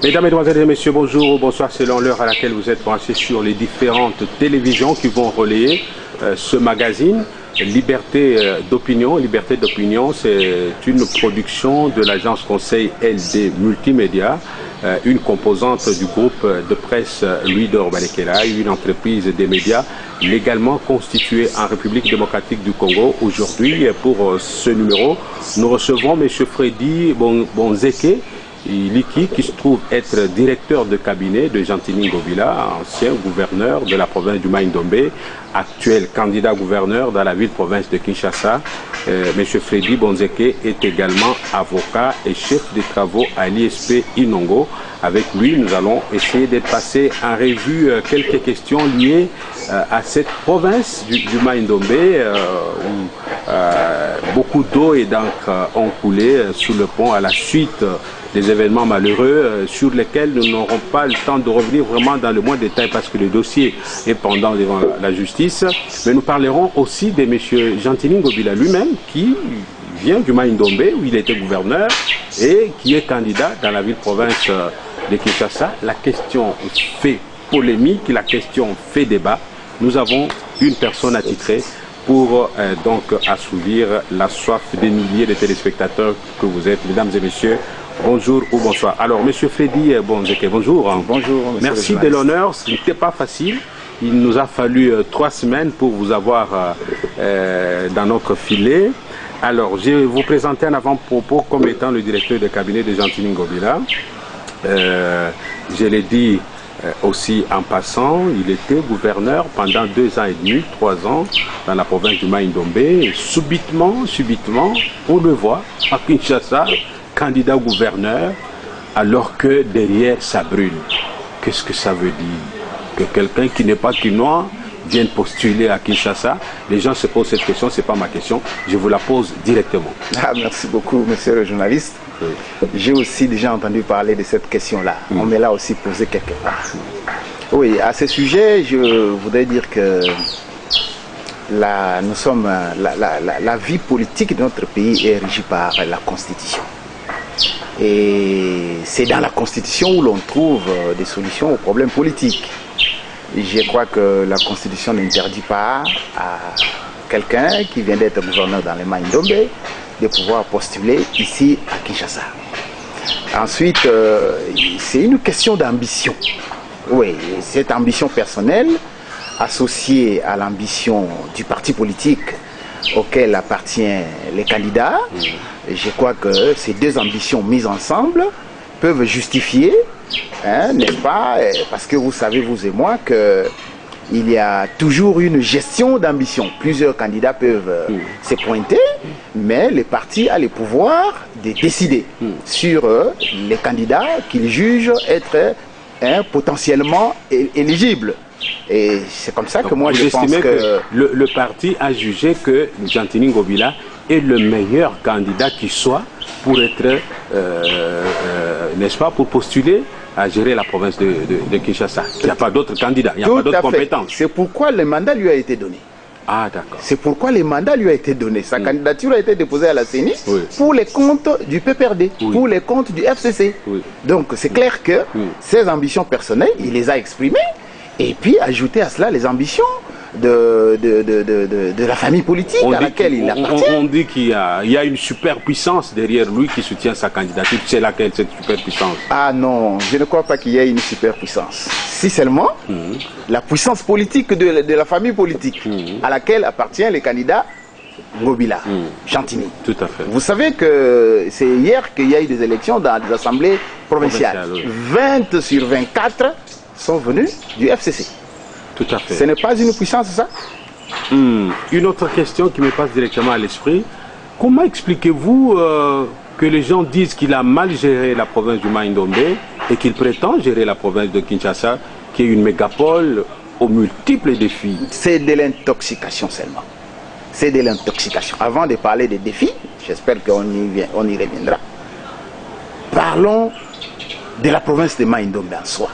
Mesdames, Mesdemoiselles et Messieurs, bonjour ou bonsoir selon l'heure à laquelle vous êtes branchés sur les différentes télévisions qui vont relayer ce magazine. Liberté d'opinion, c'est une production de l'agence conseil LD Multimédia, une composante du groupe de presse Louis d'Or Balekela, une entreprise des médias légalement constituée en République démocratique du Congo. Aujourd'hui, pour ce numéro, nous recevons M. Freddy Bonzeke Liki, qui se trouve être directeur de cabinet de Gentini Ngobila, ancien gouverneur de la province du Mai-Ndombe, actuel candidat gouverneur dans la ville-province de Kinshasa. M. Freddy Bonzeke est également avocat et chef des travaux à l'ISP Inongo. Avec lui, nous allons essayer de passer en revue quelques questions liées à cette province du Mai-Ndombe où beaucoup d'eau et d'encre ont coulé sous le pont à la suite des événements malheureux sur lesquels nous n'aurons pas le temps de revenir vraiment dans le moins de détail parce que le dossier est pendant devant la justice. Mais nous parlerons aussi de M. Gentini Ngobila lui-même qui vient du Mai-Ndombe où il était gouverneur et qui est candidat dans la ville-province de Kinshasa. La question fait polémique, la question fait débat. Nous avons une personne attitrée pour donc assouvir la soif des milliers de téléspectateurs que vous êtes, mesdames et messieurs. Bonjour ou bonsoir. Alors, M. Freddy Bonzeke, bonjour. Bonjour. Merci de l'honneur. Ce n'était pas facile. Il nous a fallu 3 semaines pour vous avoir dans notre filet. Alors, je vais vous présenter un avant-propos comme étant le directeur de cabinet de Gentini Ngobila. Je l'ai dit aussi en passant, il était gouverneur pendant 2 ans et demi, 3 ans dans la province du Mai-Ndombe. Et subitement, on le voit à Kinshasa, candidat gouverneur, alors que derrière ça brûle. Qu'est-ce que ça veut dire? Que quelqu'un qui n'est pas quinois vienne postuler à Kinshasa? Les gens se posent cette question, ce n'est pas ma question, je vous la pose directement. Ah, merci beaucoup, monsieur le journaliste. Oui. J'ai aussi déjà entendu parler de cette question-là. On me l'a aussi posée quelque part. Oui, à ce sujet, je voudrais dire que la vie politique de notre pays est régie par la Constitution. Et c'est dans la Constitution où l'on trouve des solutions aux problèmes politiques. Je crois que la Constitution n'interdit pas à quelqu'un qui vient d'être gouverneur dans le Mai-Ndombe de pouvoir postuler ici à Kinshasa. Ensuite, c'est une question d'ambition. Oui, cette ambition personnelle associée à l'ambition du parti politique auquel appartient les candidats. Je crois que ces 2 ambitions mises ensemble peuvent justifier, n'est-ce pas, parce que vous savez, vous et moi, qu'il y a toujours une gestion d'ambition. Plusieurs candidats peuvent se pointer, mais le parti a le pouvoir de décider sur les candidats qu'ils jugent être potentiellement éligibles. Et c'est comme ça que moi je pense que le parti a jugé que Gentini Ngobila est le meilleur candidat qui soit pour être, n'est-ce pas, pour postuler à gérer la province de Kinshasa. Il n'y a pas d'autres candidats, il n'y a pas d'autres compétences. C'est pourquoi le mandat lui a été donné. Ah, d'accord. C'est pourquoi le mandat lui a été donné. Sa candidature a été déposée à la CENI pour les comptes du PPRD, pour les comptes du FCC. Donc c'est clair que ses ambitions personnelles, il les a exprimées. Et puis ajouter à cela les ambitions de la famille politique à laquelle il appartient. On dit qu'il y a une superpuissance derrière lui qui soutient sa candidature. C'est laquelle cette superpuissance? Ah non, je ne crois pas qu'il y ait une superpuissance. Si seulement la puissance politique de la famille politique à laquelle appartient le candidat Ngobila, Gentini. Tout à fait. Vous savez que c'est hier qu'il y a eu des élections dans des assemblées provinciales. 20 sur 24 sont venus du FCC. Tout à fait. Ce n'est pas une puissance, ça? Une autre question qui me passe directement à l'esprit. Comment expliquez-vous que les gens disent qu'il a mal géré la province du Mai-Ndombe et qu'il prétend gérer la province de Kinshasa, qui est une mégapole aux multiples défis? C'est de l'intoxication seulement. C'est de l'intoxication. Avant de parler des défis, j'espère qu'on y reviendra. Parlons de la province de Mai-Ndombe en soi.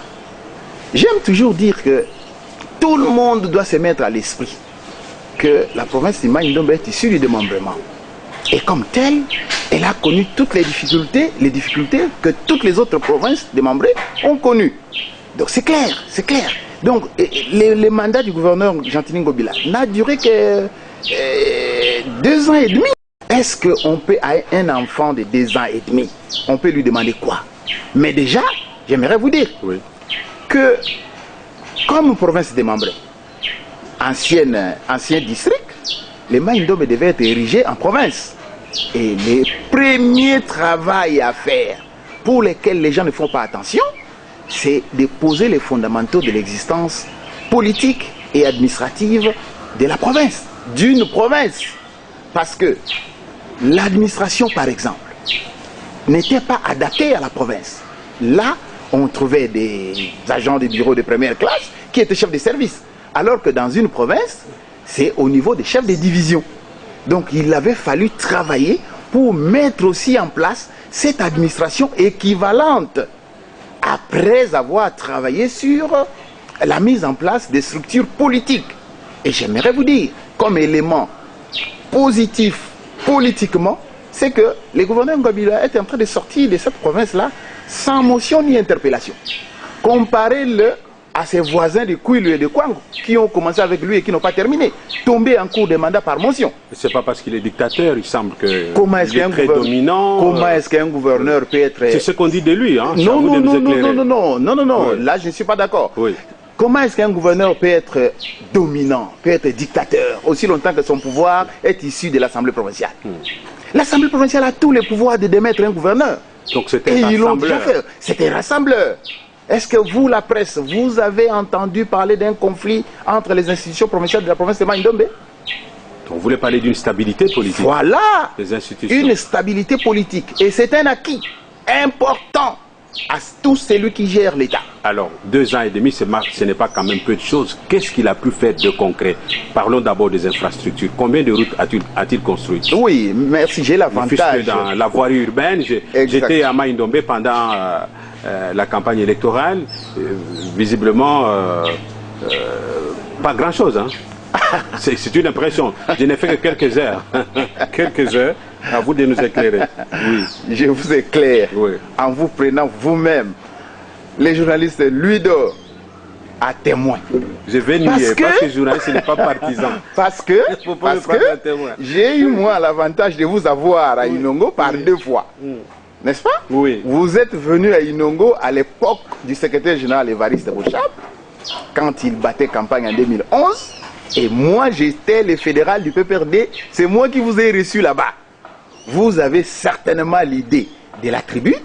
J'aime toujours dire que tout le monde doit se mettre à l'esprit que la province de Mai-Ndombe est issue du démembrement. Et comme telle, elle a connu toutes les difficultés que toutes les autres provinces démembrées ont connues. Donc c'est clair, c'est clair. Donc le mandat du gouverneur Gentilin Ngobila n'a duré que 2 ans et demi. Est-ce qu'on peut, à un enfant de 2 ans et demi, on peut lui demander quoi? Mais déjà, j'aimerais vous dire que comme province démembrée, ancien district, les Maïndombe devaient être érigés en province. Et les premiers travaux à faire pour lesquels les gens ne font pas attention, c'est de poser les fondamentaux de l'existence politique et administrative de la province, d'une province. Parce que l'administration, par exemple, n'était pas adaptée à la province. Là, on trouvait des agents de bureau de première classe qui étaient chefs de service. Alors que dans une province, c'est au niveau des chefs de division. Donc il avait fallu travailler pour mettre aussi en place cette administration équivalente après avoir travaillé sur la mise en place des structures politiques. Et j'aimerais vous dire, comme élément positif politiquement, c'est que le gouverneur Ngobila est en train de sortir de cette province-là sans motion ni interpellation. Comparez-le à ses voisins de Kouilou et de Kwango qui ont commencé avec lui et qui n'ont pas terminé, tombés en cours de mandat par motion. C'est pas parce qu'il est dictateur, il semble que il est très dominant. Comment est-ce qu'un gouverneur peut être... C'est ce qu'on dit de lui, hein. Non, oui. Là je ne suis pas d'accord. Oui. Comment est-ce qu'un gouverneur peut être dominant, peut être dictateur, aussi longtemps que son pouvoir est issu de l'Assemblée provinciale? L'Assemblée provinciale a tous les pouvoirs de démettre un gouverneur. Donc c'était un rassembleur. C'était un rassembleur. Est-ce que vous, la presse, vous avez entendu parler d'un conflit entre les institutions provinciales de la province de Maïndombe? On voulait parler d'une stabilité politique. Voilà, des institutions. Une stabilité politique. Et c'est un acquis important à tout celui qui gère l'État. Alors, 2 ans et demi, ce n'est pas quand même peu de choses. Qu'est-ce qu'il a pu faire de concret? Parlons d'abord des infrastructures. Combien de routes a-t-il construites? Oui, merci, j'ai l'avantage. Dans la voirie urbaine, j'étais à Maïndombe pendant la campagne électorale. Visiblement, pas grand-chose, hein. C'est une impression. Je n'ai fait que quelques heures. Quelques heures. À vous de nous éclairer. Oui. Je vous éclaire en vous prenant vous-même, les journalistes, Luido, à témoin. Je vais nier parce que le journaliste n'est pas partisan. Parce que j'ai eu moi l'avantage de vous avoir à Inongo par 2 fois. N'est-ce pas? Oui. Vous êtes venu à Inongo à l'époque du secrétaire général Évariste Bouchab, quand il battait campagne en 2011. Et moi, j'étais le fédéral du PPRD. C'est moi qui vous ai reçu là-bas. Vous avez certainement l'idée de la tribu,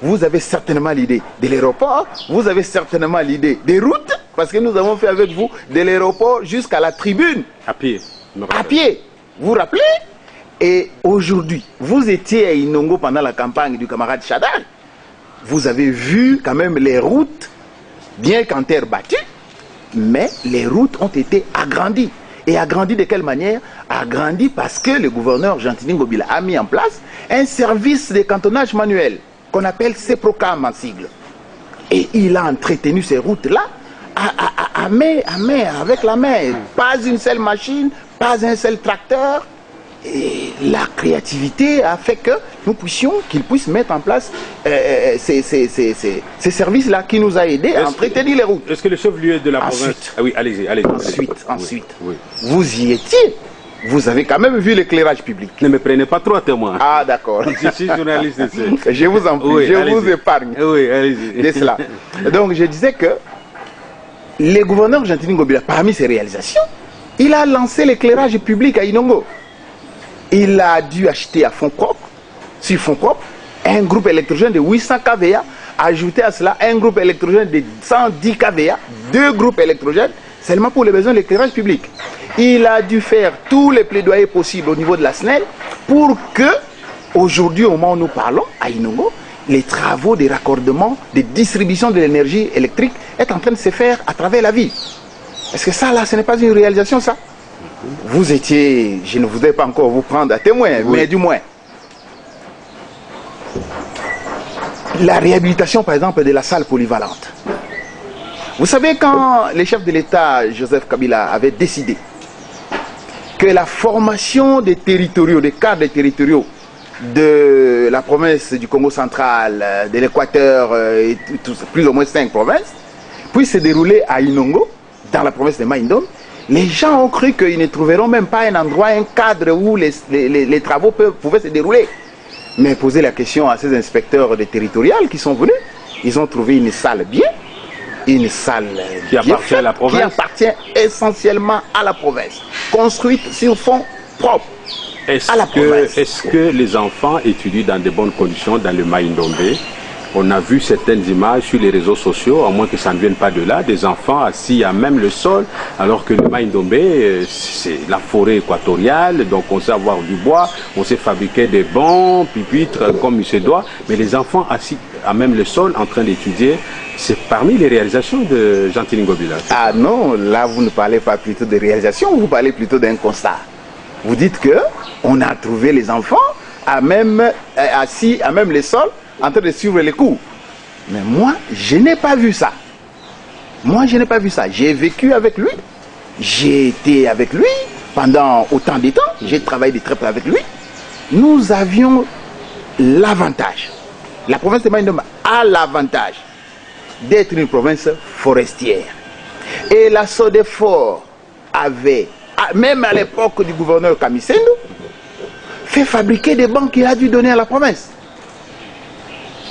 vous avez certainement l'idée de l'aéroport, vous avez certainement l'idée des routes, parce que nous avons fait avec vous de l'aéroport jusqu'à la tribune. À pied. À pied. Vous vous rappelez? Et aujourd'hui, vous étiez à Inongo pendant la campagne du camarade Chadal. Vous avez vu quand même les routes, bien qu'en terre battue, mais les routes ont été agrandies. Et agrandi de quelle manière? Agrandi parce que le gouverneur Gentilin Ngobila a mis en place un service de cantonnage manuel qu'on appelle CEPROCAM en sigle. Et il a entretenu ces routes-là à main, avec la main. Pas une seule machine, pas un seul tracteur. Et la créativité a fait que nous puissions, qu'il puisse mettre en place ces services-là qui nous a aidés à entretenir les routes. Est-ce que le chef-lieu de la province... Ah oui, allez-y. Ensuite. Oui. Vous y étiez. Vous avez quand même vu l'éclairage public. Ne me prenez pas trop à témoin. Ah d'accord. Je suis journaliste. Je vous en prie, je vous épargne. Oui, allez-y. De cela. Donc je disais que le gouverneur Gentilin Ngobila, parmi ses réalisations, il a lancé l'éclairage public à Inongo. Il a dû acheter à fonds propres, sur fonds propres, un groupe électrogène de 800 kVA, ajouter à cela un groupe électrogène de 110 kVA, 2 groupes électrogènes, seulement pour les besoins de l'éclairage public. Il a dû faire tous les plaidoyers possibles au niveau de la SNEL pour que, aujourd'hui, au moment où nous parlons, à Inongo, les travaux de raccordement, de distribution de l'énergie électrique est en train de se faire à travers la ville. Est-ce que ça, là, ce n'est pas une réalisation, ça? Vous étiez, je ne voudrais pas encore vous prendre à témoin, mais du moins. La réhabilitation, par exemple, de la salle polyvalente. Vous savez, quand le chef de l'État, Joseph Kabila, avait décidé que la formation des territoriaux, des cadres territoriaux de la province du Congo central, de l'Équateur, et plus ou moins 5 provinces, puisse se dérouler à Inongo, dans la province de Maïndom. Les gens ont cru qu'ils ne trouveront même pas un endroit, un cadre où les travaux pouvaient se dérouler. Mais poser la question à ces inspecteurs des territoriales qui sont venus, ils ont trouvé une salle bien, une salle qui appartient à la province, qui appartient essentiellement à la province, construite sur fond propre. Est-ce que les enfants étudient dans de bonnes conditions dans le Maïndombe? On a vu certaines images sur les réseaux sociaux, à moins que ça ne vienne pas de là, des enfants assis à même le sol, alors que le Maïndombe, c'est la forêt équatoriale, donc on sait avoir du bois, on sait fabriquer des bancs, pupitres, comme il se doit, mais les enfants assis à même le sol en train d'étudier, c'est parmi les réalisations de Jean-Tini Ngobila. Ah non, là vous ne parlez pas plutôt de réalisation, vous parlez plutôt d'un constat. Vous dites que on a trouvé les enfants assis à même le sol, en train de suivre les cours. Mais moi, je n'ai pas vu ça. Moi, je n'ai pas vu ça. J'ai vécu avec lui. J'ai été avec lui pendant autant de temps. J'ai travaillé de très près avec lui. Nous avions l'avantage. La province de Maïndombe a l'avantage d'être une province forestière. Et la Sodefort avait, même à l'époque du gouverneur Kamisendo, fait fabriquer des banques qu'il a dû donner à la province.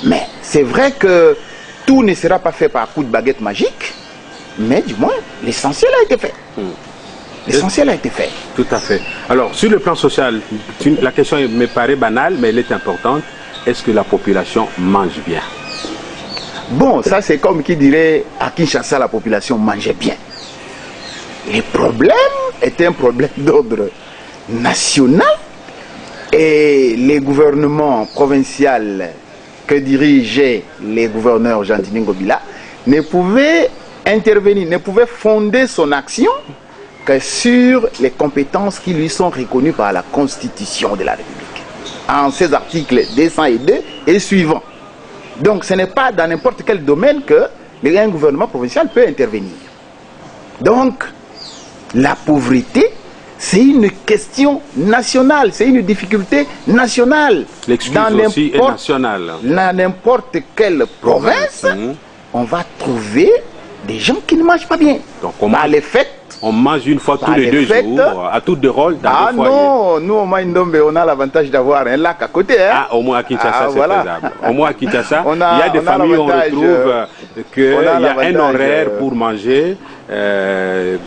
Mais c'est vrai que tout ne sera pas fait par coup de baguette magique, mais du moins, l'essentiel a été fait. L'essentiel a été fait. Tout à fait. Alors, sur le plan social, la question me paraît banale, mais elle est importante. Est-ce que la population mange bien? Bon, ça c'est comme qui dirait à Kinshasa, la population mangeait bien. Le problème est un problème d'ordre national et les gouvernements provinciaux que dirigeaient les gouverneurs Jean-Tini Ngobila ne pouvaient intervenir, ne pouvaient fonder son action que sur les compétences qui lui sont reconnues par la Constitution de la République, en ces articles 202 et suivants. Donc ce n'est pas dans n'importe quel domaine que un gouvernement provincial peut intervenir. Donc la pauvreté, c'est une question nationale, c'est une difficulté nationale. L'excuse aussi est nationale. Dans n'importe quelle province, on va trouver des gens qui ne mangent pas bien. Donc on mange une fois tous les 2 jours, à tour de rôle, dans le foyer. Non, nous au Maïndombe, on a l'avantage d'avoir un lac à côté. Hein? Ah, au moins à Kinshasa, c'est faisable. Au moins à Kinshasa, il y a des familles où on retrouve qu'il y a un horaire pour manger.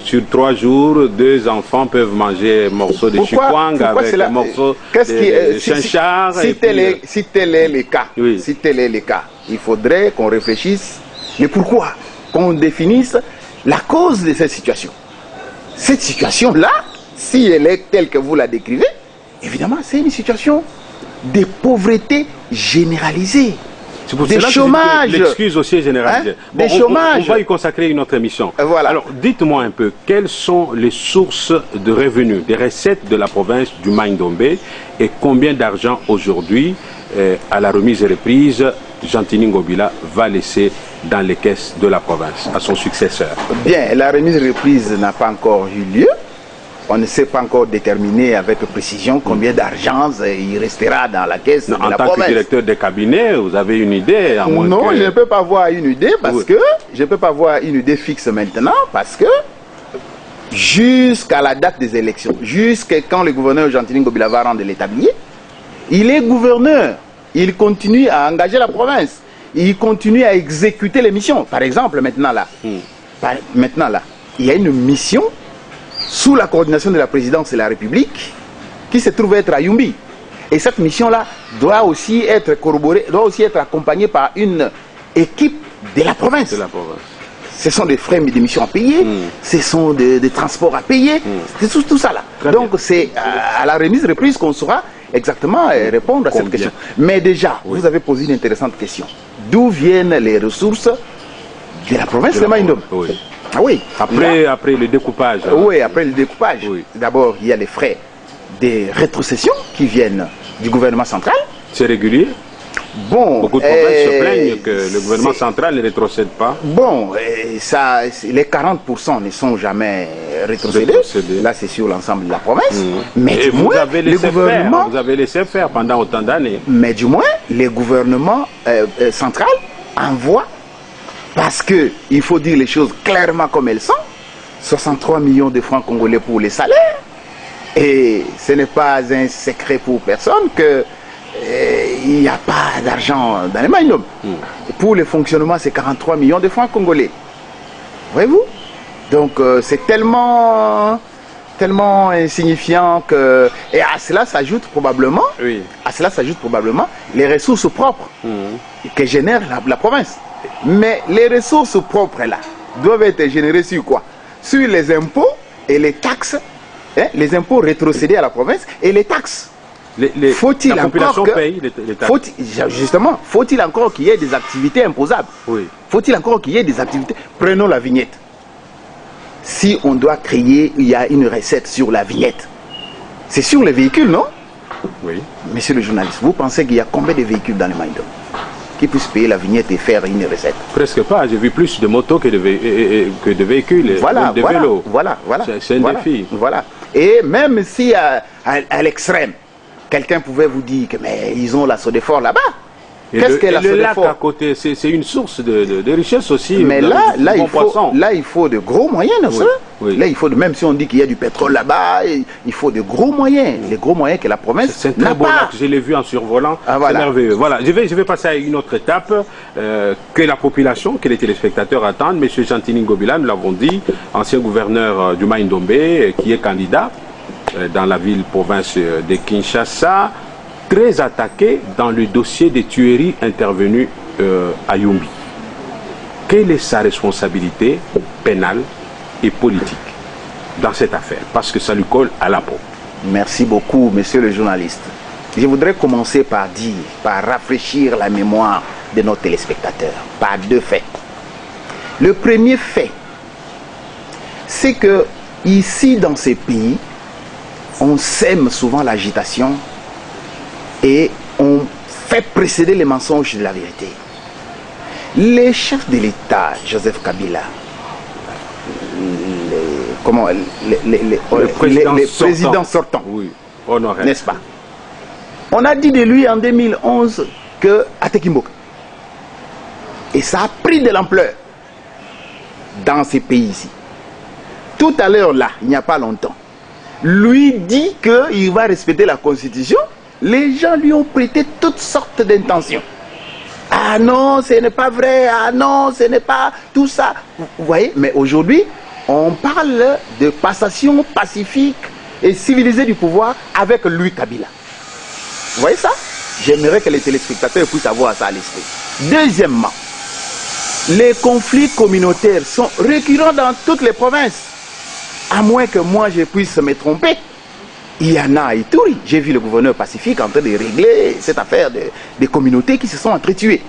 Sur 3 jours, 2 enfants peuvent manger un morceau de chikwang avec un morceau de chinchard. Si tel est le cas, si tel est le cas, il faudrait qu'on réfléchisse. Mais pourquoi? Qu'on définisse la cause de cette situation. Cette situation-là, si elle est telle que vous la décrivez, évidemment, c'est une situation de pauvreté généralisée. C'est pour cela chômage. L'excuse aussi est généralisée. Hein? Bon, on va y consacrer une autre émission. Voilà. Alors, dites-moi un peu, quelles sont les sources de revenus, des recettes de la province du Maïndombe et combien d'argent aujourd'hui, à la remise et reprise, Jean-Tini Ngobila va laisser dans les caisses de la province à son successeur? Bien, la remise et reprise n'a pas encore eu lieu. On ne sait pas encore déterminer avec précision combien d'argent il restera dans la caisse de la province. En tant que directeur de cabinet, vous avez une idée? Non, je ne peux pas avoir une idée parce que je ne peux pas avoir une idée fixe maintenant parce que jusqu'à la date des élections, jusqu'à quand le gouverneur Jean-Tini Ngobila va rendre l'établier, il est gouverneur. Il continue à engager la province. Il continue à exécuter les missions. Par exemple, maintenant là, il y a une mission sous la coordination de la présidence de la République qui se trouve être à Yumbi. Et cette mission-là doit aussi être corroborée, doit aussi être accompagnée par une équipe de la province. Ce sont des frais d'émission à payer, ce sont des transports à payer, c'est tout ça là. Donc c'est à la remise-reprise qu'on saura exactement répondre à cette question. Mais déjà, vous avez posé une intéressante question. D'où viennent les ressources de la province de Maïndombe? Ah oui. Après le découpage. Oui, après le découpage. D'abord, il y a les frais de rétrocession qui viennent du gouvernement central. C'est régulier? Bon, beaucoup de provinces se plaignent que le gouvernement central ne rétrocède pas. Bon, les 40% ne sont jamais rétrocéder. Là, c'est sur l'ensemble de la province. Mais et du moins, le gouvernement... Vous avez laissé faire pendant autant d'années. Mais du moins, les gouvernements central envoient, parce qu'il faut dire les choses clairement comme elles sont, 63 millions de francs congolais pour les salaires. Et ce n'est pas un secret pour personne que il n'y a pas d'argent dans les mains. Pour le fonctionnement, c'est 43 millions de francs congolais. Voyez-vous? Donc c'est tellement insignifiant que... Et à cela s'ajoute probablement, les ressources propres que génère la province. Mais les ressources propres là doivent être générées sur quoi? Sur les impôts et les taxes, hein, les impôts rétrocédés à la province et les taxes. Faut-il la population paye les taxes. Justement, faut-il encore qu'il y ait des activités imposables? Oui. Faut-il encore qu'il y ait des activités? Prenons la vignette. Si on doit créer, il y a une recette sur la vignette. C'est sur les véhicules, non? Oui. Monsieur le journaliste, vous pensez qu'il y a combien de véhicules dans le Maïdom qui puissent payer la vignette et faire une recette? Presque pas. J'ai vu plus de motos que de véhicules, voilà, de vélos. Voilà. C'est un défi. Voilà. Et même si à l'extrême, quelqu'un pouvait vous dire que mais ils ont la Sodefort là-bas. Qu'est-ce que la le lac Sodefort à côté, c'est une source de richesse aussi. Mais là, il faut de gros moyens, non? Oui. Là, il faut même si on dit qu'il y a du pétrole là-bas, il faut de gros moyens. Les gros moyens que la province c'est un très beau lac, je l'ai vu en survolant. C'est merveilleux. Voilà, je vais passer à une autre étape que la population, que les téléspectateurs attendent. Monsieur Gentini Ngobila, nous l'avons dit, ancien gouverneur du Maï-Ndombe, qui est candidat dans la ville-province de Kinshasa, très attaqué dans le dossier des tueries intervenues à Yumbi. Quelle est sa responsabilité pénale et politique dans cette affaire? Parce que ça lui colle à la peau. Merci beaucoup, monsieur le journaliste. Je voudrais commencer par rafraîchir la mémoire de nos téléspectateurs, par deux faits. Le premier fait, c'est que ici, dans ces pays, on sème souvent l'agitation et on fait précéder les mensonges de la vérité. Les chefs de l'État, Joseph Kabila, les présidents sortants, oui, n'est-ce pas? On a dit de lui en 2011 que Atekimboka. Et ça a pris de l'ampleur dans ces pays ici. Tout à l'heure là, il n'y a pas longtemps, lui dit qu'il va respecter la Constitution. Les gens lui ont prêté toutes sortes d'intentions. Ah non, ce n'est pas vrai. Ah non, ce n'est pas tout ça. Vous voyez, mais aujourd'hui, on parle de passation pacifique et civilisée du pouvoir avec Louis Kabila. Vous voyez ça? J'aimerais que les téléspectateurs puissent avoir ça à l'esprit. Deuxièmement, les conflits communautaires sont récurrents dans toutes les provinces. À moins que moi je puisse me tromper. Il y en a à Ituri. J'ai vu le gouverneur Pacifique en train de régler cette affaire des communautés qui se sont entretuées.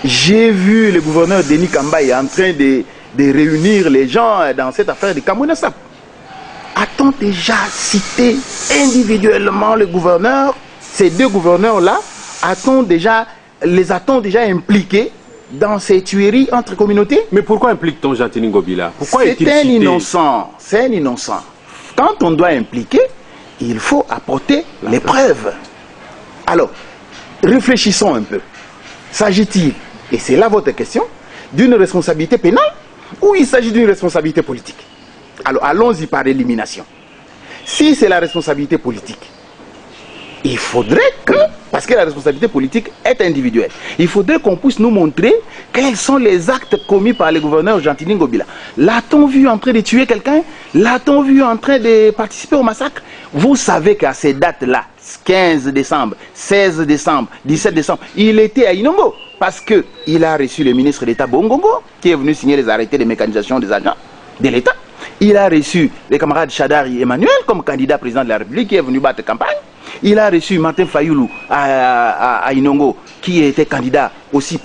J'ai vu le gouverneur Denis Kambaye en train de réunir les gens dans cette affaire de Kamounasap. A-t-on déjà cité individuellement le gouverneur, ces deux gouverneurs-là, les a-t-on déjà impliqués dans ces tueries entre communautés? Mais pourquoi implique-t-on Gentini Ngobila? C'est un innocent. C'est un innocent. Quand on doit impliquer, il faut apporter les preuves. Alors, réfléchissons un peu. S'agit-il, et c'est là votre question, d'une responsabilité pénale ou il s'agit d'une responsabilité politique? Alors, allons-y par élimination. Si c'est la responsabilité politique, il faudrait que, parce que la responsabilité politique est individuelle, il faudrait qu'on puisse nous montrer quels sont les actes commis par le gouverneur Gentini Ngobila. L'a-t-on vu en train de tuer quelqu'un? L'a-t-on vu en train de participer au massacre? Vous savez qu'à ces dates-là, 15 décembre, 16 décembre, 17 décembre, il était à Inongo parce qu'il a reçu le ministre d'État Bongongo qui est venu signer les arrêtés de mécanisation des agents de l'État. Il a reçu les camarades Chadari Emmanuel comme candidat président de la République qui est venu battre campagne. Il a reçu Martin Fayoulou à Inongo qui était candidat aussi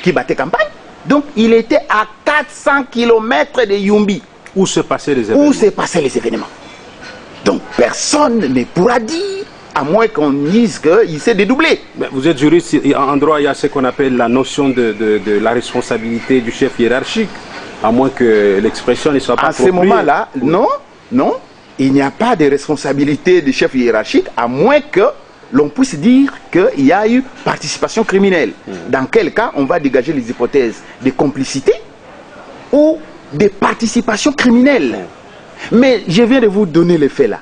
qui battait campagne. Donc il était à 400 km de Yumbi. Où se passaient les événements? Donc personne ne pourra dire, à moins qu'on dise qu'il s'est dédoublé. Mais vous êtes juriste, en droit il y a ce qu'on appelle la notion de la responsabilité du chef hiérarchique, à moins que l'expression ne soit pas à ce moment-là, non, non, il n'y a pas de responsabilité des chefs hiérarchiques, à moins que l'on puisse dire qu'il y a eu participation criminelle. Dans quel cas on va dégager les hypothèses de complicité ou de participation criminelle. Mais je viens de vous donner les faits là.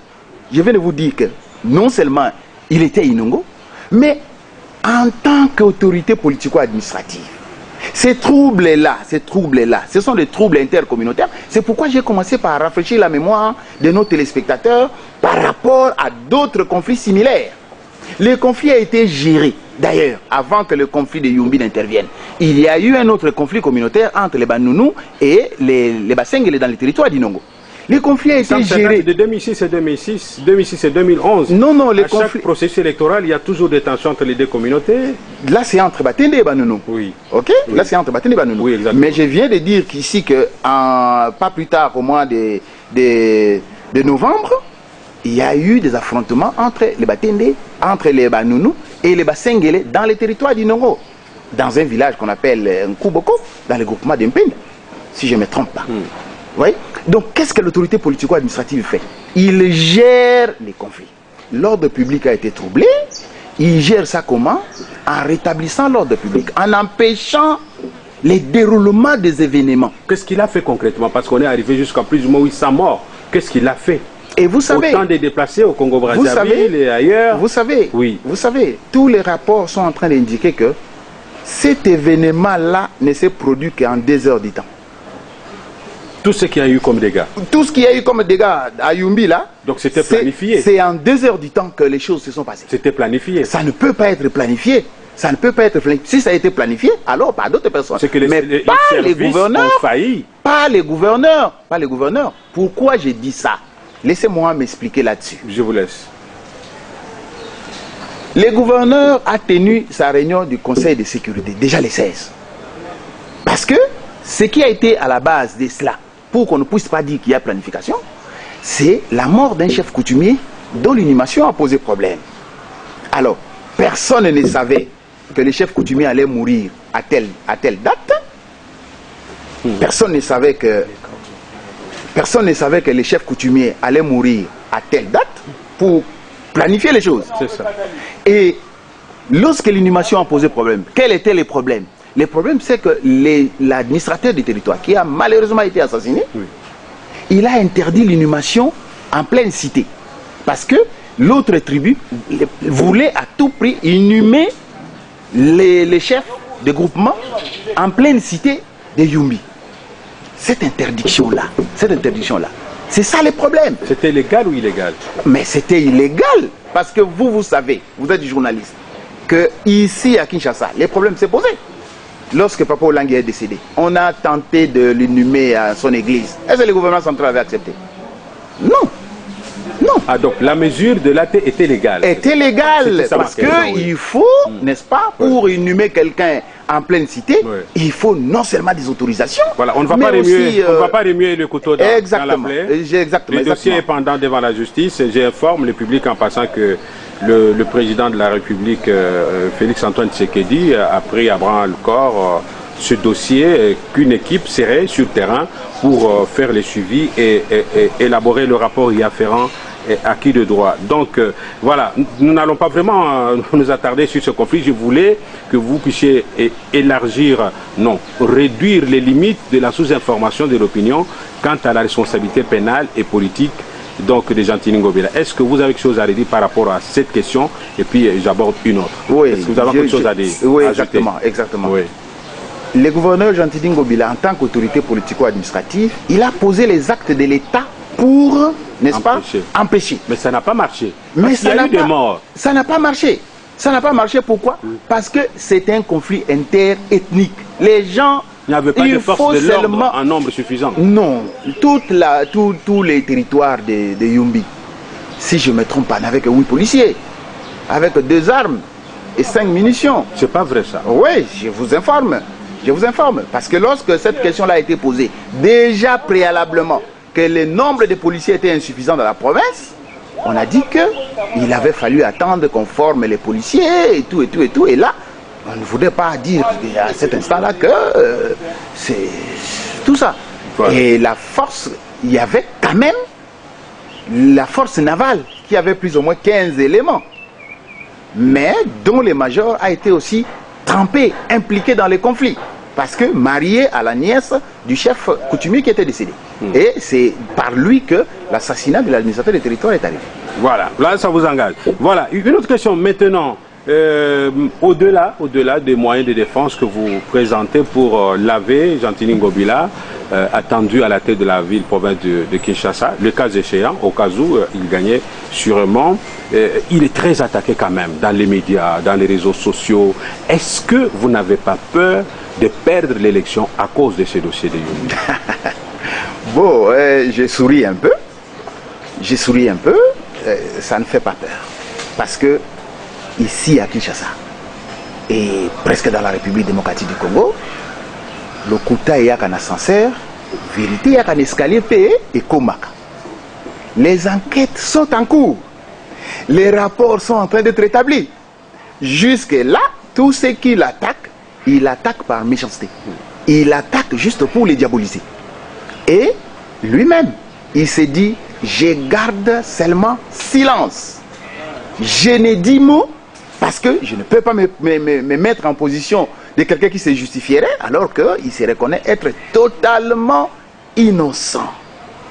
Je viens de vous dire que non seulement il était Inongo, mais en tant qu'autorité politico-administrative, ces troubles-là, ce sont des troubles intercommunautaires. C'est pourquoi j'ai commencé par rafraîchir la mémoire de nos téléspectateurs par rapport à d'autres conflits similaires. Le conflit a été géré, d'ailleurs, avant que le conflit de Yumbi n'intervienne. Il y a eu un autre conflit communautaire entre les Banounous et les Bassengele dans le territoire d'Inongo. Le conflit a été géré de 2006 et 2006 et 2011. Non, non, à chaque processus électoral, il y a toujours des tensions entre les deux communautés. Là, c'est entre Batende et Banounou. Oui. Ok. Oui. Là, c'est entre Batende et Banounou. Oui, exactement. Mais je viens de dire qu'ici, pas plus tard au mois de novembre, il y a eu des affrontements entre les Batende, entre les Banounou et les Bassengele dans les territoires d'Inongo, dans un village qu'on appelle Nkuboko, dans le groupement d'Mpenda, si je ne me trompe pas. Vous voyez? Donc, qu'est-ce que l'autorité politico-administrative fait? Il gère les conflits. L'ordre public a été troublé. Il gère ça comment? En rétablissant l'ordre public, en empêchant les déroulements des événements. Qu'est-ce qu'il a fait concrètement? Parce qu'on est arrivé jusqu'à plus ou moins 800 morts. Qu'est-ce qu'il a fait? Et vous savez, autant de déplacés au Congo-Brazzaville et ailleurs. Vous savez, oui. Vous savez, tous les rapports sont en train d'indiquer que cet événement-là ne s'est produit qu'en 2 heures du temps. Tout ce qu'il y a eu comme dégâts. Tout ce qu'il y a eu comme dégâts à Yumbi là. Donc c'était planifié. C'est en 2 heures du temps que les choses se sont passées. C'était planifié. Ça ne peut pas être planifié. Ça ne peut pas être planifié. Si ça a été planifié, alors par d'autres personnes. C'est que mais pas les gouverneurs. Ont failli. Pas les gouverneurs. Pas les gouverneurs. Pourquoi j'ai dit ça? Laissez-moi m'expliquer là-dessus. Je vous laisse. Le gouverneur a tenu sa réunion du Conseil de sécurité, déjà les 16. Parce que ce qui a été à la base de cela, pour qu'on ne puisse pas dire qu'il y a planification, c'est la mort d'un chef coutumier dont l'inhumation a posé problème. Alors, personne ne savait que le chef coutumier allait mourir à telle date. Personne ne savait que le chef coutumier allait mourir à telle date pour planifier les choses. C'est ça. Et lorsque l'inhumation a posé problème, quel était le problème? Le problème, c'est que l'administrateur du territoire, qui a malheureusement été assassiné, oui, il a interdit l'inhumation en pleine cité. Parce que l'autre tribu voulait à tout prix inhumer les chefs de groupement en pleine cité de Yumbi. Cette interdiction-là, c'est ça le problème. C'était légal ou illégal? Mais c'était illégal. Parce que vous savez, vous êtes journaliste, que ici à Kinshasa, les problèmes s'est posé. Lorsque Papa Olangi est décédé, on a tenté de l'inhumer à son église. Est-ce que le gouvernement central avait accepté? Non. Non. Ah, donc la mesure de l'AT était légale. Était légale. Parce qu'il faut, n'est-ce pas, pour inhumer quelqu'un en pleine cité, il faut non seulement des autorisations. Voilà, on ne va pas remuer le couteau dans la plaie. Le dossier est pendant devant la justice. J'informe le public en passant que le président de la République, Félix-Antoine Tshisekedi, a pris à bras-le-corps ce dossier, qu'une équipe serait sur terrain pour faire le suivi et élaborer le rapport y afférent et acquis de droit. Donc voilà, nous n'allons pas vraiment nous attarder sur ce conflit. Je voulais que vous puissiez élargir, non, réduire les limites de la sous-information de l'opinion quant à la responsabilité pénale et politique donc des Jean-Tini Ngobila. Est-ce que vous avez quelque chose à dire par rapport à cette question? Et puis j'aborde une autre. Oui. Est-ce que vous avez quelque chose à dire? Oui, exactement. Oui. Le gouverneur Jean-Tini Ngobila, en tant qu'autorité politico-administrative, il a posé les actes de l'État pour, n'est-ce pas, empêcher. Mais ça n'a pas marché. Mais il y a eu des morts. Ça n'a pas marché. Ça n'a pas marché, pourquoi? Parce que c'est un conflit interethnique. Les gens... Il n'y avait pas de force de l'ordre en nombre suffisant. Non. Tous les territoires de Yumbi, si je ne me trompe pas, n'avaient que 8 policiers, avec 2 armes et 5 munitions. C'est pas vrai ça? Oui, je vous informe. Parce que lorsque cette question-là a été posée, déjà préalablement, que le nombre de policiers était insuffisant dans la province, on a dit qu'il avait fallu attendre qu'on forme les policiers et tout. Et là, on ne voulait pas dire à cet instant-là que c'est tout ça. Voilà. Et la force, il y avait quand même la force navale qui avait plus ou moins 15 éléments, mais dont le major a été aussi trempé, impliqué dans les conflits, parce que marié à la nièce du chef coutumier qui était décédé. Et c'est par lui que l'assassinat de l'administrateur des territoires est arrivé. Voilà, là ça vous engage. Voilà, une autre question maintenant. Au-delà des moyens de défense que vous présentez pour laver Gentili Ngobila, attendu à la tête de la ville-province de Kinshasa, le cas échéant, au cas où il gagnait sûrement, il est très attaqué quand même dans les médias, dans les réseaux sociaux. Est-ce que vous n'avez pas peur de perdre l'élection à cause de ces dossiers de Yumi? Bon, j'ai souri un peu. J'ai souri un peu. Ça ne fait pas peur. Parce que ici à Kinshasa et presque dans la République démocratique du Congo, le Kouta y a qu'un ascenseur, vérité y a qu'un escalier payé et Komaka. Les enquêtes sont en cours. Les rapports sont en train d'être établis. Jusque-là, tous ceux qui l'attaquent, il attaque par méchanceté. Il attaque juste pour les diaboliser. Et lui-même, il s'est dit, je garde seulement silence. Je n'ai dit mot parce que je ne peux pas me mettre en position de quelqu'un qui se justifierait alors qu'il se reconnaît être totalement innocent.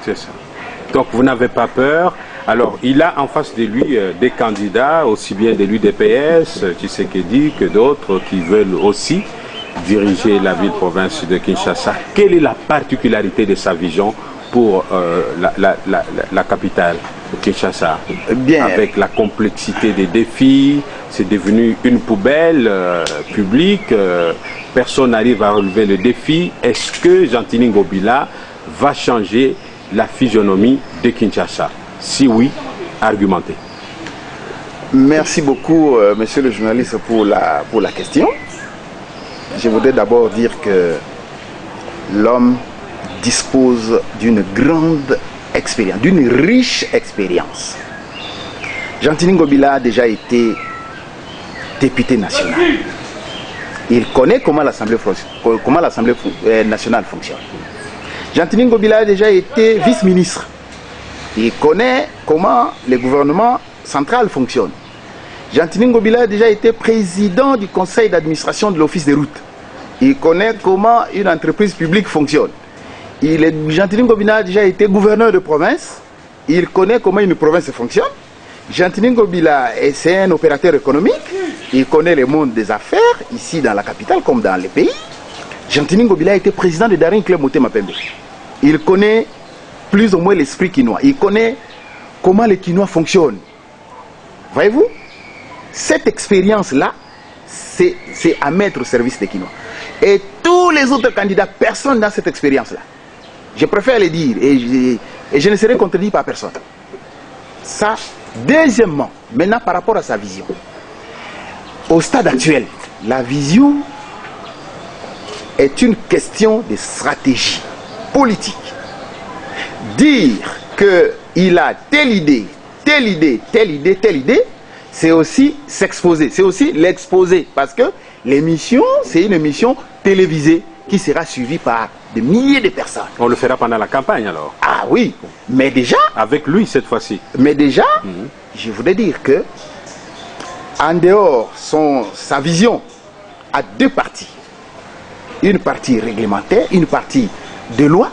C'est ça. Donc vous n'avez pas peur. Alors il a en face de lui des candidats, aussi bien de l'UDPS, Tshisekedi, que d'autres qui veulent aussi diriger la ville-province de Kinshasa. Quelle est la particularité de sa vision pour la capitale, Kinshasa? Bien. Avec la complexité des défis, c'est devenu une poubelle publique, personne n'arrive à relever le défi. Est-ce que Gentili Ngobila va changer la physionomie de Kinshasa? Si oui, argumentez. Merci beaucoup, monsieur le journaliste, pour la question. Je voudrais d'abord dire que l'homme dispose d'une grande expérience, d'une riche expérience. Gentili Ngobila a déjà été député national. Il connaît comment l'Assemblée nationale fonctionne. Gentili Ngobila a déjà été vice-ministre. Il connaît comment le gouvernement central fonctionne. Gentili Ngobila a déjà été président du conseil d'administration de l'office des routes. Il connaît comment une entreprise publique fonctionne. Gentili Ngobila a déjà été gouverneur de province. Il connaît comment une province fonctionne. Gentili Ngobila c'est un opérateur économique. Il connaît le monde des affaires, ici dans la capitale comme dans les pays. Gentili Ngobila a été président de Daring Club Motema Pembe. Il connaît plus ou moins l'esprit quinois. Il connaît comment les Quinois fonctionnent. Voyez-vous? Cette expérience-là, c'est à mettre au service des Quinois. Et tous les autres candidats, personne n'a cette expérience-là. Je préfère le dire et je ne serai contredit par personne. Ça, deuxièmement, maintenant par rapport à sa vision. Au stade actuel, la vision est une question de stratégie politique. Dire qu'il a telle idée, telle idée, telle idée, telle idée, c'est aussi s'exposer, c'est aussi l'exposer. Parce que l'émission, c'est une émission télévisée qui sera suivie par des milliers de personnes. On le fera pendant la campagne alors? Ah oui, mais déjà... Avec lui cette fois-ci? Mais déjà, je voudrais dire que, en dehors, sa vision a deux parties. Une partie réglementaire, une partie de loi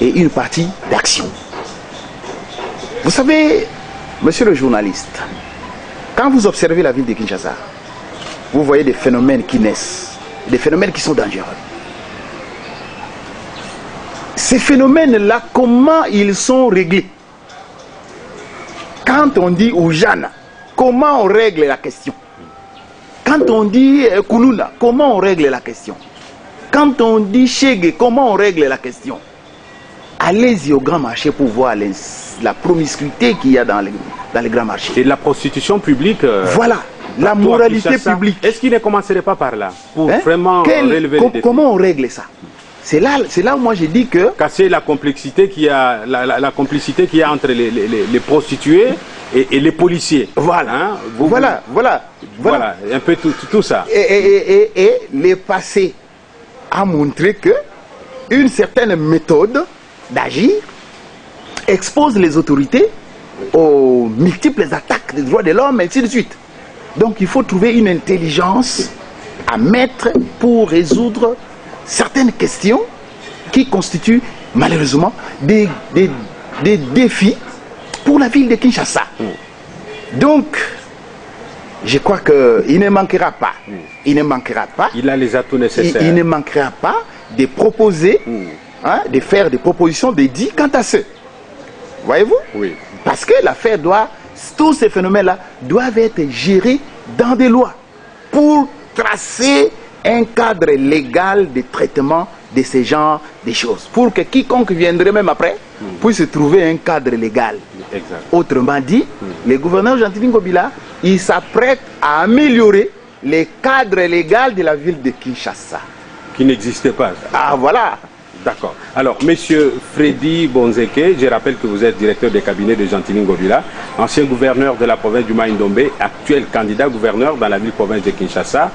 et une partie d'action. Vous savez, monsieur le journaliste, quand vous observez la ville de Kinshasa, vous voyez des phénomènes qui naissent, des phénomènes qui sont dangereux. Ces phénomènes-là, comment ils sont réglés? Quand on dit Oujana, comment on règle la question? Quand on dit Kounouna, comment on règle la question? Quand on dit Chege, comment on règle la question? Allez-y au grand marché pour voir la promiscuité qu'il y a dans les grands marchés. Et la prostitution publique. Voilà, la moralité publique. Est-ce qu'il ne commencerait pas par là pour vraiment relever les défis? Comment on règle ça? C'est là où moi j'ai dit que... Casser la complexité qu'il y a, la complicité qu'il y a entre les prostituées et les policiers. Voilà, hein? Voilà, un peu tout ça. Et le passé a montré que une certaine méthode d'agir expose les autorités aux multiples attaques des droits de l'homme, et ainsi de suite. Donc il faut trouver une intelligence à mettre pour résoudre certaines questions qui constituent malheureusement des défis pour la ville de Kinshasa. Donc, je crois qu'il ne manquera pas. Il ne manquera pas. Il a les atouts nécessaires. Il ne manquera pas de proposer, de faire des propositions dédiées quant à ce. Voyez-vous? Oui. Parce que l'affaire doit, tous ces phénomènes-là doivent être gérés dans des lois pour tracer un cadre légal de traitement de ces genres de choses. Pour que quiconque viendrait même après puisse trouver un cadre légal. Exact. Autrement dit, le gouverneur Gentilin Ngobila, il s'apprête à améliorer les cadres légaux de la ville de Kinshasa. Qui n'existait pas. Ah voilà. D'accord. Alors, Monsieur Freddy Bonzeke, je rappelle que vous êtes directeur des cabinets de Gentilin Ngobila, ancien gouverneur de la province du Mai-Ndombe, actuel candidat gouverneur dans la ville-province de Kinshasa.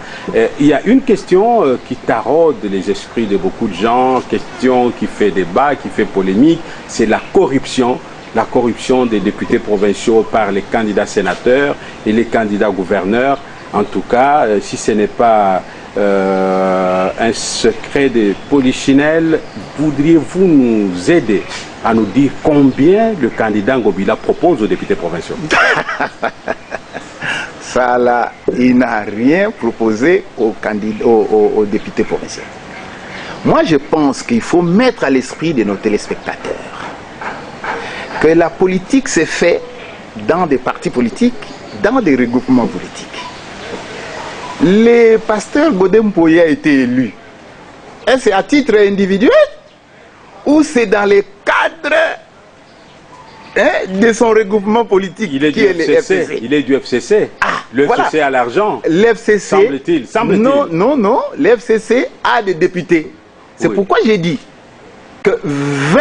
Il y a une question qui taraude les esprits de beaucoup de gens, question qui fait débat, qui fait polémique, c'est la corruption. La corruption des députés provinciaux par les candidats sénateurs et les candidats gouverneurs. En tout cas, si ce n'est pas un secret de polichinelle, voudriez-vous nous aider à nous dire combien le candidat Ngobila propose aux députés provinciaux? Ça là, il n'a rien proposé aux députés provinciaux. Moi, je pense qu'il faut mettre à l'esprit de nos téléspectateurs que la politique s'est faite dans des partis politiques, dans des regroupements politiques. Le pasteur Godem Poya a été élu. Est-ce à titre individuel ou c'est dans le cadre de son regroupement politique? Il est du FCC. Il est du FCC. Ah, le voilà. FCC a l'argent. L'FCC. Semble-t-il. Non. L'FCC a des députés. C'est pourquoi j'ai dit que 20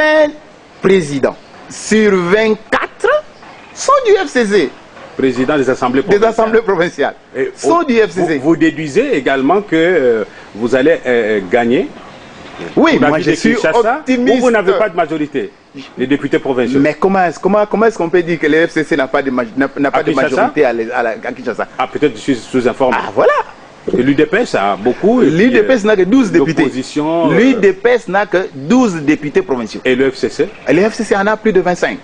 présidents sur 24 sont du FCC. Président des assemblées provinciales. Des assemblées provinciales. Sont du FCC. Vous déduisez également que vous allez gagner. Oui, moi je suis optimiste. Ou vous n'avez pas de majorité, les députés provinciaux. Mais comment est-ce qu'on peut dire que le FCC n'a pas de majorité à Kinshasa? Ah, peut-être je suis sous-informé. Ah, voilà. L'UDPS a beaucoup. L'UDPS n'a que 12 députés. L'UDPS n'a que 12 députés provinciaux. Et le FCC? Et le FCC en a plus de 25.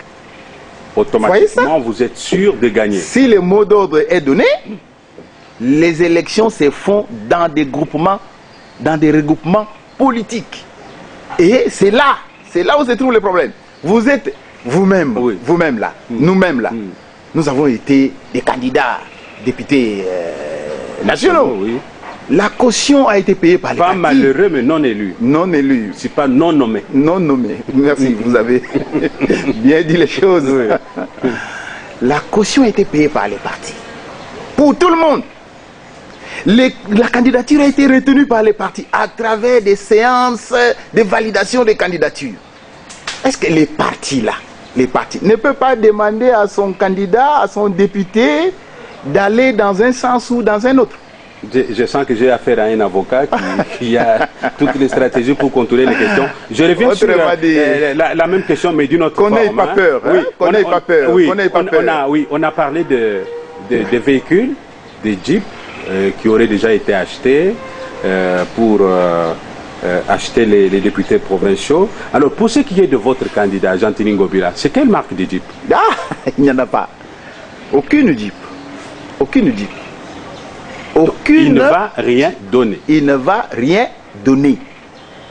Automatiquement, vous êtes sûr de gagner. Si le mot d'ordre est donné, les élections se font dans des groupements, dans des regroupements politiques. Et c'est là où se trouve le problème. Vous êtes vous-même, vous-même là, nous-mêmes là. Nous avons été des candidats, députés nationaux. Oui. La caution a été payée par les partis. Pas malheureux, mais non élu. Non élu. C'est pas non nommé. Non nommé. Merci, vous avez bien dit les choses. Oui. La caution a été payée par les partis. Pour tout le monde. La candidature a été retenue par les partis à travers des séances de validation des candidatures. Est-ce que les partis là, ne peuvent pas demander à son candidat, à son député, d'aller dans un sens ou dans un autre? Je sens que j'ai affaire à un avocat qui a toutes les stratégies pour contrôler les questions. Je reviens sur la même question, mais d'une autre forme. Qu'on n'ait pas peur. Oui, qu'on n'ait pas peur. On a parlé de véhicules, des jeeps qui auraient déjà été achetés pour acheter les députés provinciaux. Alors, pour ce qui est de votre candidat, Gentilin Ngobila, c'est quelle marque de jeep? Ah, il n'y en a pas. Aucune jeep. Aucune jeep. Il ne va rien donner. Il ne va rien donner.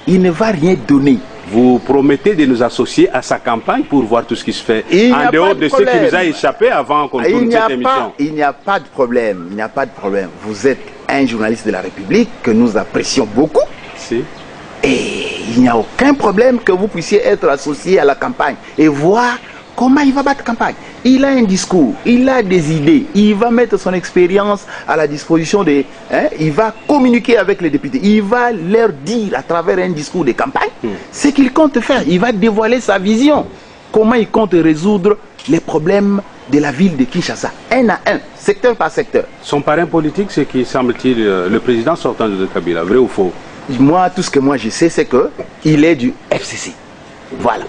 Il ne va rien donner. Vous promettez de nous associer à sa campagne pour voir tout ce qui se fait en dehors de ce qui nous a échappé avant qu'on tourne cette émission. Il n'y a pas de problème. Il n'y a pas de problème. Vous êtes un journaliste de la République que nous apprécions beaucoup. Si. Et il n'y a aucun problème que vous puissiez être associé à la campagne et voir comment il va battre campagne. Il a un discours, il a des idées, il va mettre son expérience à la disposition des... il va communiquer avec les députés, il va leur dire à travers un discours de campagne ce qu'il compte faire. Il va dévoiler sa vision, comment il compte résoudre les problèmes de la ville de Kinshasa, un à un, secteur par secteur. Son parrain politique, c'est qui semble-t-il le président sortant de Kabila, vrai ou faux? Moi, tout ce que moi je sais, c'est qu'il est du FCC. Voilà.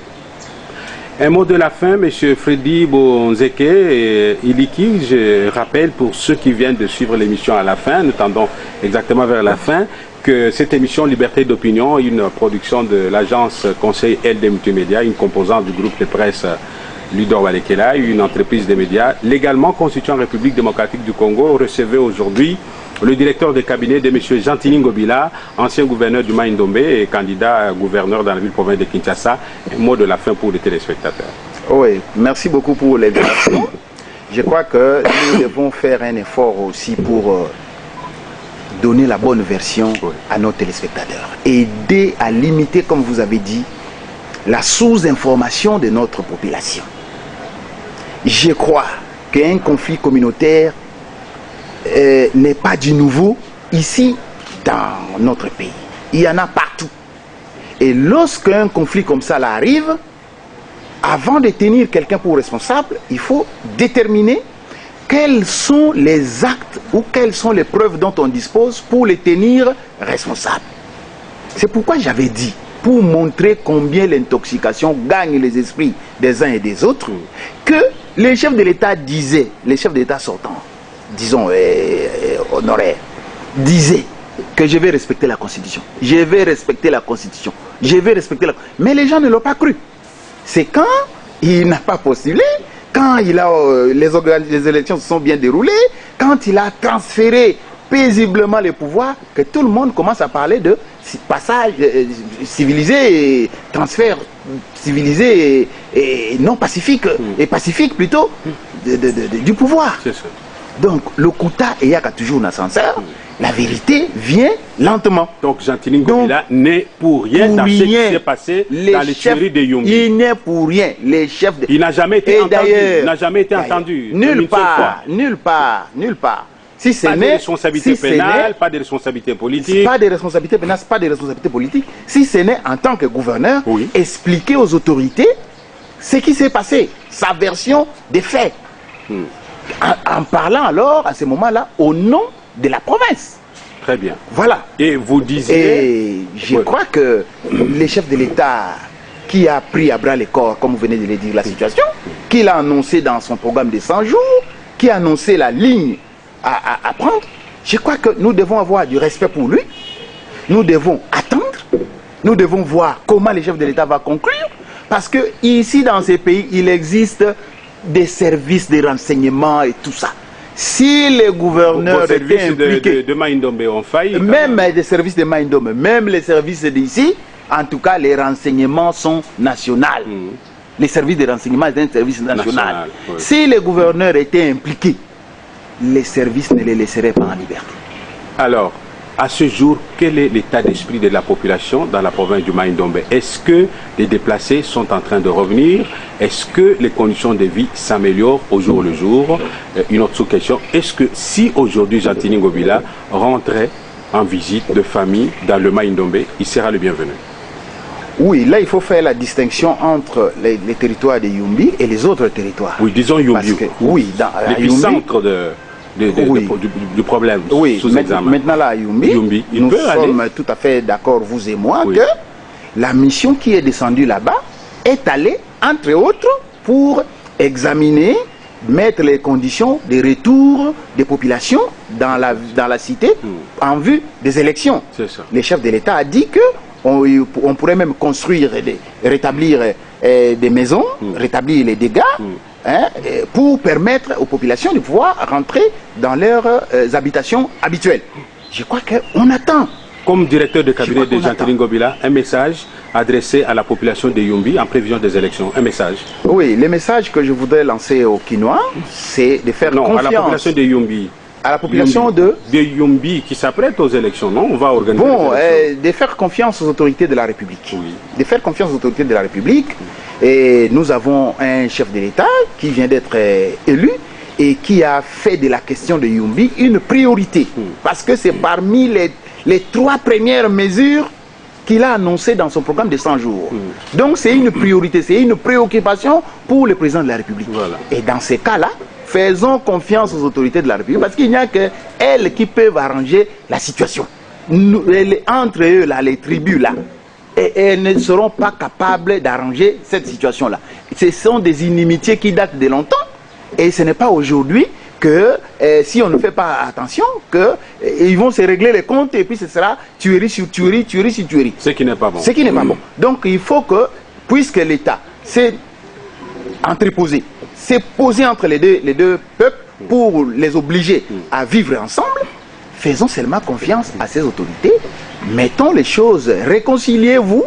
Un mot de la fin, M. Freddy Bonzeke et Iliki. Je rappelle pour ceux qui viennent de suivre l'émission à la fin, nous tendons exactement vers la fin, que cette émission Liberté d'opinion, une production de l'agence Conseil LD Multimédia, une composante du groupe de presse Ludo Walekela, une entreprise de médias légalement constituée en République démocratique du Congo, recevait aujourd'hui le directeur de cabinet de M. Gentili Ngobila, ancien gouverneur du Mai-Ndombe et candidat gouverneur dans la ville-province de Kinshasa. Un mot de la fin pour les téléspectateurs. Oui, merci beaucoup pour l'invitation. Je crois que nous devons faire un effort aussi pour donner la bonne version à nos téléspectateurs. Aider à limiter, comme vous avez dit, la sous-information de notre population. Je crois qu'un conflit communautaire n'est pas du nouveau ici dans notre pays. Il y en a partout. Et lorsqu'un conflit comme ça arrive, avant de tenir quelqu'un pour responsable, il faut déterminer quels sont les actes ou quelles sont les preuves dont on dispose pour les tenir responsables. C'est pourquoi j'avais dit, pour montrer combien l'intoxication gagne les esprits des uns et des autres, que les chefs de l'État disaient, les chefs de l'État sortants, disons honoraires, disaient que je vais respecter la Constitution, je vais respecter la Constitution, je vais respecter la... Mais les gens ne l'ont pas cru. C'est quand il n'a pas postulé, quand il a, les élections se sont bien déroulées, quand il a transféré paisiblement les pouvoirs, que tout le monde commence à parler de passage civilisé, et transfert civilisé et non pacifique, et pacifique plutôt, du pouvoir. Donc le Kouta et Yaka toujours un ascenseur, la vérité vient lentement. Donc Gentili Ngobila n'est pour rien dans ce qui s'est passé dans les tueries de Yumbi. Il n'est pour rien. Les chefs de... Il n'a jamais été entendu. Il n'a jamais été entendu. Nulle part, nulle part, nulle part. Si ce pas de responsabilité pénale, pas de responsabilité politique. Pas de responsabilité pénale, pas de responsabilité politique. Si ce n'est en tant que gouverneur, expliquer aux autorités ce qui s'est passé, sa version des faits. En parlant alors, à ce moment-là, au nom de la province. Très bien. Voilà. Et vous disiez... Et je crois que les chefs de l'État qui a pris à bras le corps, comme vous venez de le dire, la situation, qui l'a annoncé dans son programme de 100 jours, qui a annoncé la ligne à prendre, je crois que nous devons avoir du respect pour lui. Nous devons attendre. Nous devons voir comment les chefs de l'État vont conclure. Parce que ici, dans ces pays, il existe des services de renseignement et tout ça. Si les gouverneurs étaient impliqués, de Mai-Ndombe ont failli, même des services de Mai-Ndombe, même les services d'ici, en tout cas, les renseignements sont nationaux. Les services de renseignement sont un service national. Si les gouverneurs étaient impliqués, les services ne les laisseraient pas en liberté. Alors, à ce jour, quel est l'état d'esprit de la population dans la province du Mai-Ndombe? Est-ce que les déplacés sont en train de revenir? Est-ce que les conditions de vie s'améliorent au jour le jour? Une autre sous-question, est-ce que si aujourd'hui Gentili Ngobila rentrait en visite de famille dans le Mai-Ndombe, il sera le bienvenu? Oui, là il faut faire la distinction entre les territoires de Yumbi et les autres territoires. Oui, disons Yumbi. Oui, dans l'épicentre du problème sous examen. Maintenant là, à Yumbi, nous sommes tout à fait d'accord, vous et moi, que la mission qui est descendue là-bas est allée, entre autres, pour examiner, mettre les conditions de retour des populations dans la cité en vue des élections. Les chefs de l'État ont dit que on pourrait même construire, rétablir des maisons, rétablir les dégâts, pour permettre aux populations de pouvoir rentrer dans leurs habitations habituelles. Je crois qu'on attend. Comme directeur de cabinet de Gentili Ngobila, un message adressé à la population de Yumbi en prévision des élections. Un message. Oui, le message que je voudrais lancer aux Kinois, c'est de faire confiance. À la population de Yumbi. À la population de Yumbi qui s'apprête aux élections, non? On va organiser de faire confiance aux autorités de la République. De faire confiance aux autorités de la République. Et nous avons un chef de l'État qui vient d'être élu et qui a fait de la question de Yumbi une priorité. Parce que c'est parmi les 3 premières mesures qu'il a annoncées dans son programme de 100 jours. Donc c'est une priorité, c'est une préoccupation pour le président de la République. Et dans ces cas-là, faisons confiance aux autorités de la République parce qu'il n'y a qu'elles qui peuvent arranger la situation. Entre eux, là, les tribus, là, et elles ne seront pas capables d'arranger cette situation-là. Ce sont des inimitiés qui datent de longtemps et ce n'est pas aujourd'hui que si on ne fait pas attention, ils vont se régler les comptes et puis ce sera tuerie sur tuerie, tuerie sur tuerie. Ce qui n'est pas bon. Ce qui n'est pas bon. Donc il faut que, puisque l'État s'est entreposé, s'est posé entre les deux peuples pour les obliger à vivre ensemble, faisons seulement confiance à ces autorités, mettons les choses, réconciliez-vous,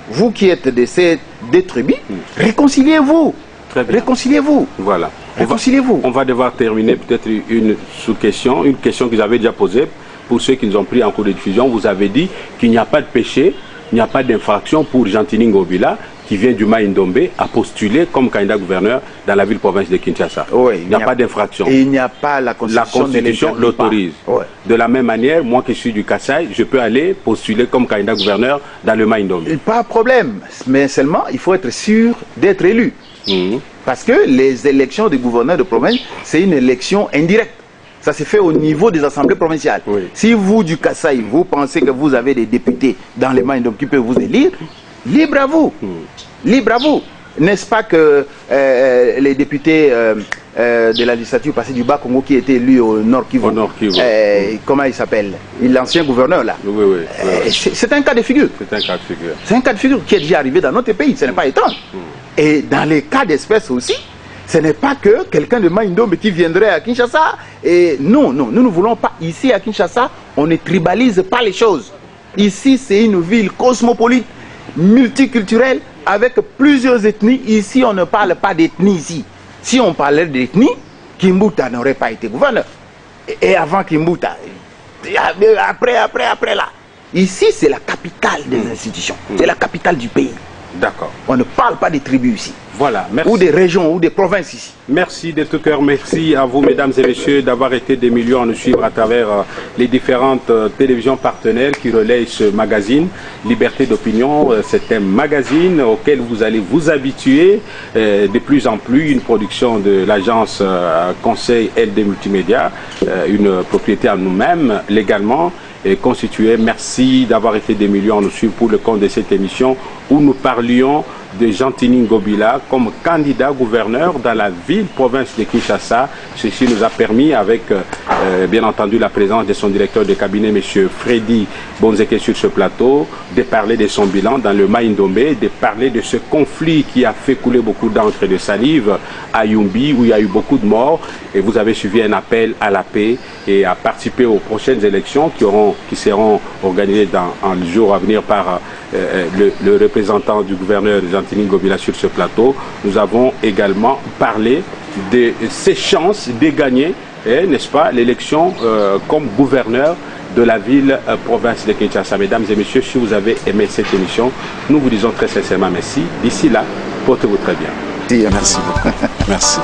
vous qui êtes de ces deux tribus, réconciliez-vous. Réconciliez-vous. Voilà. Réconciliez-vous. On va devoir terminer peut-être une sous-question, une question que j'avais déjà posée pour ceux qui nous ont pris en cours de diffusion. Vous avez dit qu'il n'y a pas de péché, il n'y a pas d'infraction pour Gentini Ngobila, qui vient du Mai-Ndombe, à postuler comme candidat gouverneur dans la ville-province de Kinshasa. Oui, il n'y a pas d'infraction. Et il n'y a pas la Constitution l'autorise. Ouais. De la même manière, moi qui suis du Kassai, je peux aller postuler comme candidat gouverneur dans le Mai-Ndombe. Pas de problème, mais seulement il faut être sûr d'être élu. Parce que les élections des gouverneurs de province, c'est une élection indirecte. Ça se fait au niveau des assemblées provinciales. Oui. Si vous, du Kassai, vous pensez que vous avez des députés dans les Mai-Ndombe qui peuvent vous élire, libre à vous. Libre à vous. N'est-ce pas que les députés de la législature passée du Bas-Congo qui étaient élus au Nord Kivu, comment il s'appelle? L'ancien gouverneur là. Oui. C'est un cas de figure. C'est un cas de figure. C'est un cas de figure qui est déjà arrivé dans notre pays. Ce n'est pas étonnant. Et dans les cas d'espèce aussi, ce n'est pas que quelqu'un de Mai-Ndombe qui viendrait à Kinshasa. Et non, nous ne voulons pas. Ici à Kinshasa, on ne tribalise pas les choses. Ici, c'est une ville cosmopolite, multiculturelle, avec plusieurs ethnies. Ici, on ne parle pas d'ethnie ici. Si on parlait d'ethnie, Kimbuta n'aurait pas été gouverneur. Et avant Kimbuta, après là. Ici, c'est la capitale des institutions. C'est la capitale du pays. D'accord. On ne parle pas des tribus ici. Voilà, merci. Ou des régions, ou des provinces ici. Merci de tout cœur. Merci à vous, mesdames et messieurs, d'avoir été des millions à nous suivre à travers les différentes télévisions partenaires qui relayent ce magazine Liberté d'opinion. C'est un magazine auquel vous allez vous habituer de plus en plus. Une production de l'agence Conseil LD Multimédia, une propriété à nous-mêmes légalement constituée. Merci d'avoir été des millions à nous suivre pour le compte de cette émission où nous parlions de Gentini Ngobila comme candidat gouverneur dans la ville-province de Kinshasa. Ceci nous a permis, avec bien entendu la présence de son directeur de cabinet, M. Freddy Bonzeke sur ce plateau, de parler de son bilan dans le Mai-Ndombe, de parler de ce conflit qui a fait couler beaucoup d'encre et de salive à Yumbi, où il y a eu beaucoup de morts. Et vous avez suivi un appel à la paix et à participer aux prochaines élections qui seront organisées dans un jour à venir par le représentant du gouverneur Gentini Ngobila sur ce plateau. Nous avons également parlé de ses chances de gagner, n'est-ce pas, l'élection comme gouverneur de la ville-province de Kinshasa. Mesdames et messieurs, si vous avez aimé cette émission, nous vous disons très sincèrement merci. D'ici là, portez-vous très bien. Merci beaucoup. Merci.